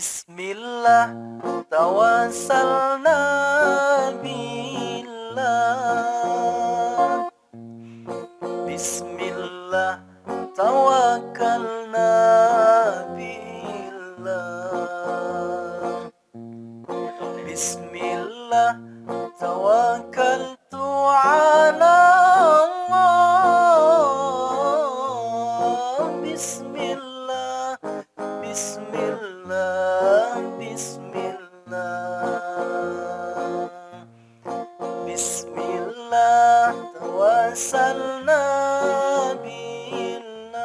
Bismillah tawassalna billah. Bismillah tawakkalna billah. Bismillah tawakkaltu ala Allah. Bismillah, Bismillah, Bismillah. Bismillah tawassalna billah.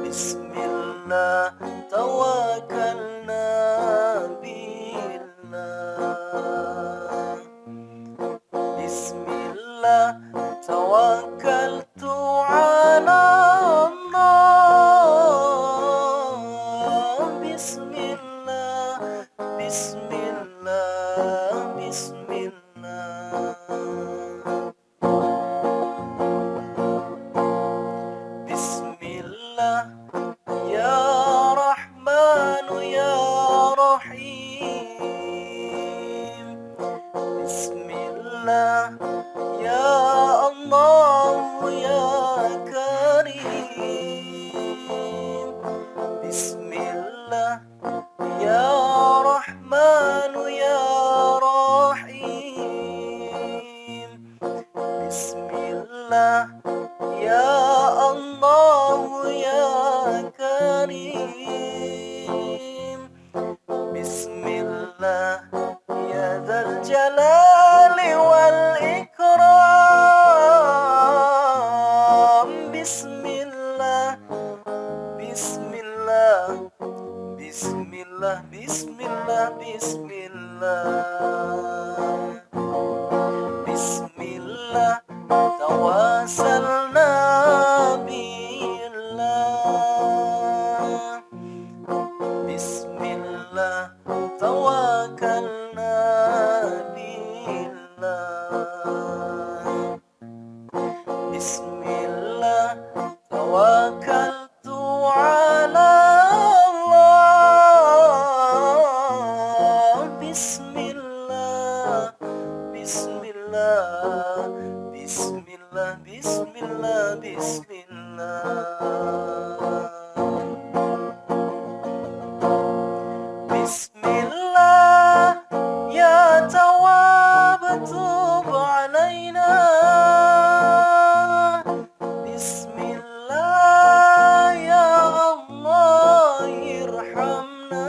Bismillah tawakkalna billah. Bismillah tawakkaltu ala Allah. Bismillah, Bismillah, Bismillah. Bismillah ya Rahmanu ya Rahim. Bismillah ya Allah ya Karim. Bismillah ya Rahmanu ya Rahim. Bismillah ya Allah ya Karim. Bismillah ya dzal jalali wal ikram. Bismillah, Bismillah, Bismillah, Bismillah, Bismillah. Bismillah tawassalna billah. Bismillah tawakkalna billah. Bismillah tawakkaltu ala Allah. Bismillah, Bismillah, Bismillah, Bismillah, Bismillah. Bismillah ya Tawwab tub alaina. Bismillah ya Allah irhamna.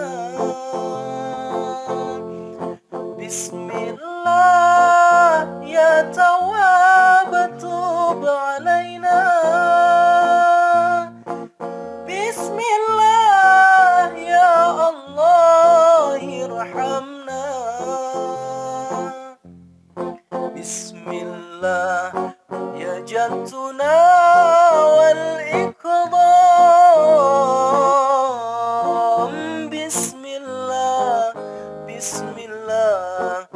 Bismillah ya Tawwab tub alaina. Bismillah ya Allah irhamna. Bismillah ya jadduna wal ikram. Bismillah, Bismillah,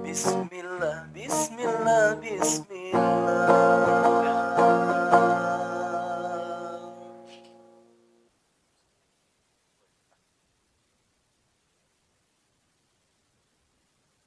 Bismillah, Bismillah, Bismillah.